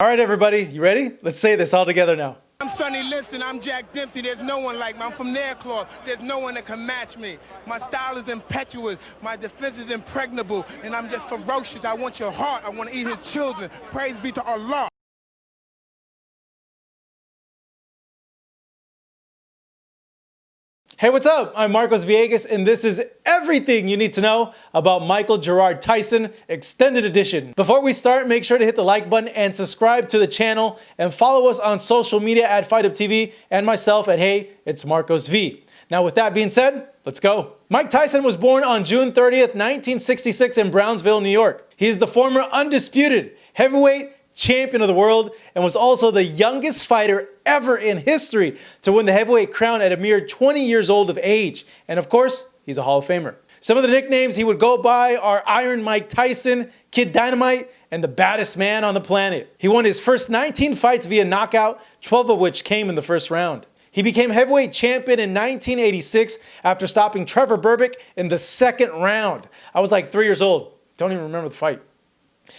All right, everybody, you ready? Let's say this all together now. I'm Sonny Liston, I'm Jack Dempsey, there's no one like me. I'm from Nairclaw, there's no one that can match me. My style is impetuous, my defense is impregnable, and I'm just ferocious. I want your heart, I want to eat his children. Praise be to Allah. Hey, what's up? I'm Marcos Villegas, and this is everything you need to know about Michael Gerard Tyson Extended Edition. Before we start, make sure to hit the like button and subscribe to the channel, and follow us on social media at FightUpTV and myself at Hey, it's Marcos V. Now, with that being said, let's go. Mike Tyson was born on June 30th, 1966 in Brownsville, New York. He is the former undisputed heavyweight champion of the world and was also the youngest fighter ever in history to win the heavyweight crown at a mere 20 years old of age. And of course, he's a Hall of Famer. Some of the nicknames he would go by are Iron Mike Tyson, Kid Dynamite, and the baddest man on the planet. He won his first 19 fights via knockout, 12 of which came in the first round. He became heavyweight champion in 1986 after stopping Trevor Berbick in the second round. I was like 3 years old. Don't even remember the fight.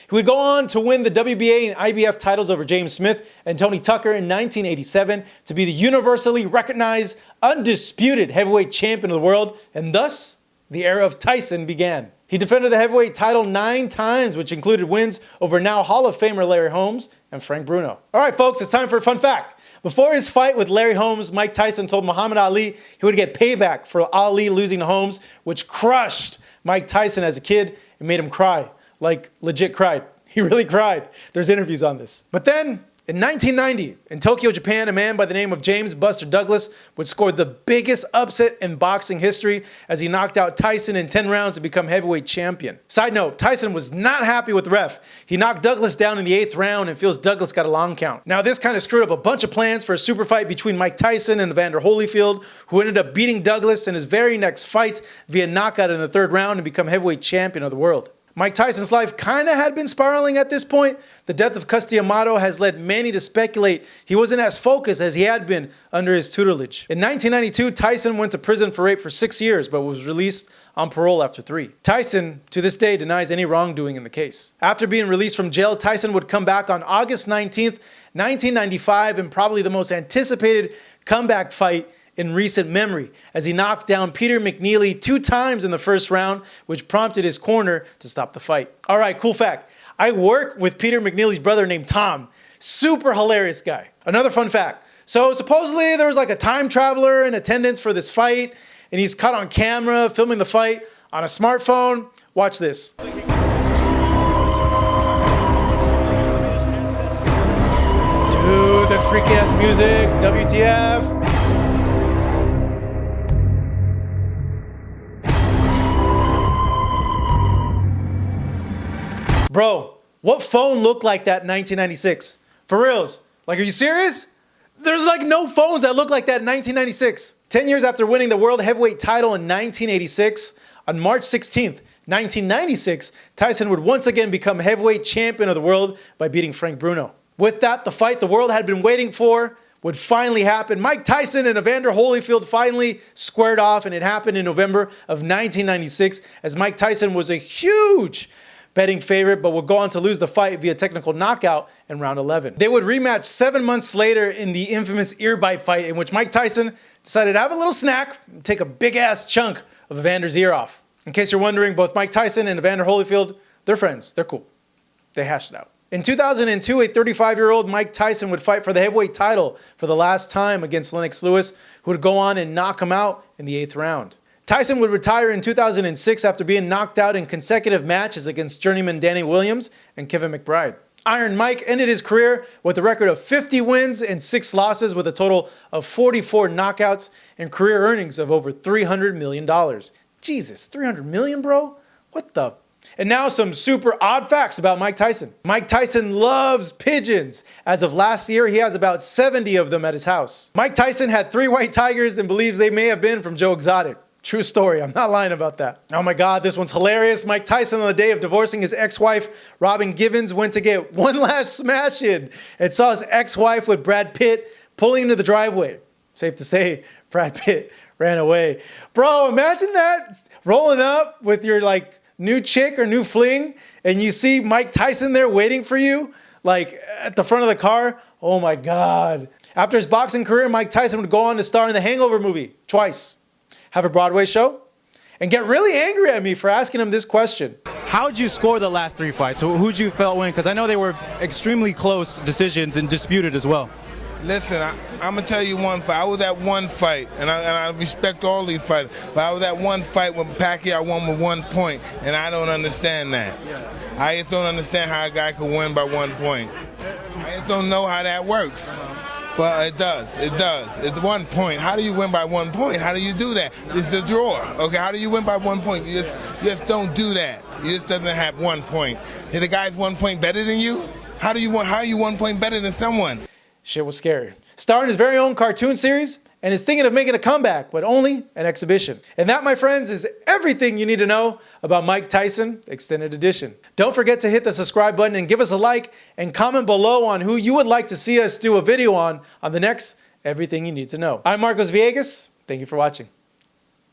He would go on to win the WBA and IBF titles over James Smith and Tony Tucker in 1987 to be the universally recognized, undisputed heavyweight champion of the world, and thus, the era of Tyson began. He defended the heavyweight title 9 times, which included wins over now Hall of Famer Larry Holmes and Frank Bruno. All right, folks, it's time for a fun fact. Before his fight with Larry Holmes, Mike Tyson told Muhammad Ali he would get payback for Ali losing to Holmes, which crushed Mike Tyson as a kid and made him cry. Like, legit cried. He really cried. There's interviews on this. But then, in 1990, in Tokyo, Japan, a man by the name of James Buster Douglas would score the biggest upset in boxing history as he knocked out Tyson in 10 rounds to become heavyweight champion. Side note, Tyson was not happy with the ref. He knocked Douglas down in the 8th round and feels Douglas got a long count. Now, this kind of screwed up a bunch of plans for a super fight between Mike Tyson and Evander Holyfield, who ended up beating Douglas in his very next fight via knockout in the 3rd round and become heavyweight champion of the world. Mike Tyson's life kind of had been spiraling at this point. The death of Cus D'Amato has led many to speculate he wasn't as focused as he had been under his tutelage. In 1992, Tyson went to prison for rape for 6 years, but was released on parole after 3. Tyson, to this day, denies any wrongdoing in the case. After being released from jail, Tyson would come back on August 19th, 1995, in probably the most anticipated comeback fight in recent memory, as he knocked down Peter McNeely 2 times in the first round, which prompted his corner to stop the fight. All right, cool fact. I work with Peter McNeely's brother named Tom. Super hilarious guy. Another fun fact. So supposedly there was like a time traveler in attendance for this fight, and he's caught on camera filming the fight on a smartphone. Watch this. Dude, that's freaky ass music. WTF. Bro, what phone looked like that in 1996? For reals. Like, are you serious? There's like no phones that look like that in 1996. 10 years after winning the world heavyweight title in 1986, on March 16th, 1996, Tyson would once again become heavyweight champion of the world by beating Frank Bruno. With that, the fight the world had been waiting for would finally happen. Mike Tyson and Evander Holyfield finally squared off, and it happened in November of 1996, as Mike Tyson was a huge betting favorite, but would go on to lose the fight via technical knockout in round 11. They would rematch 7 months later in the infamous ear bite fight, in which Mike Tyson decided to have a little snack and take a big ass chunk of Evander's ear off. In case you're wondering, both Mike Tyson and Evander Holyfield, they're friends, they're cool. They hashed it out. In 2002, a 35-year-old Mike Tyson would fight for the heavyweight title for the last time against Lennox Lewis, who would go on and knock him out in the 8th round. Tyson would retire in 2006 after being knocked out in consecutive matches against journeyman Danny Williams and Kevin McBride. Iron Mike ended his career with a record of 50 wins and 6 losses, with a total of 44 knockouts and career earnings of over $300 million. Jesus, 300 million, bro? What the? And now some super odd facts about Mike Tyson. Mike Tyson loves pigeons. As of last year, he has about 70 of them at his house. Mike Tyson had 3 white tigers and believes they may have been from Joe Exotic. True story. I'm not lying about that. Oh my God, this one's hilarious. Mike Tyson, on the day of divorcing his ex-wife, Robin Givens, went to get one last smash in and saw his ex-wife with Brad Pitt pulling into the driveway. Safe to say, Brad Pitt ran away. Bro, imagine that, rolling up with your like new chick or new fling, and you see Mike Tyson there waiting for you. like at the front of the car. Oh my God. After his boxing career, Mike Tyson would go on to star in the Hangover movie twice, have a Broadway show, and get really angry at me for asking him this question. How'd you score the last 3 fights? Who'd you felt win? Because I know they were extremely close decisions and disputed as well. Listen, I'm going to tell you one fight. I was at one fight, and I respect all these fighters, but I was at one fight when Pacquiao won with 1 point, and I don't understand that. Yeah. I just don't understand how a guy could win by 1 point. I just don't know how that works. But it does. It does. It's 1 point. How do you win by 1 point? How do you do that? It's a draw. Okay, how do you win by 1 point? You just don't do that. You just doesn't have 1 point. If the guy's 1 point better than you, how are you 1 point better than someone? Shit was scary. Starring his very own cartoon series, and is thinking of making a comeback, but only an exhibition. And that, my friends, is everything you need to know about Mike Tyson Extended Edition. Don't forget to hit the subscribe button and give us a like, and comment below on who you would like to see us do a video on the next Everything You Need to Know. I'm Marcos Villegas. Thank you for watching.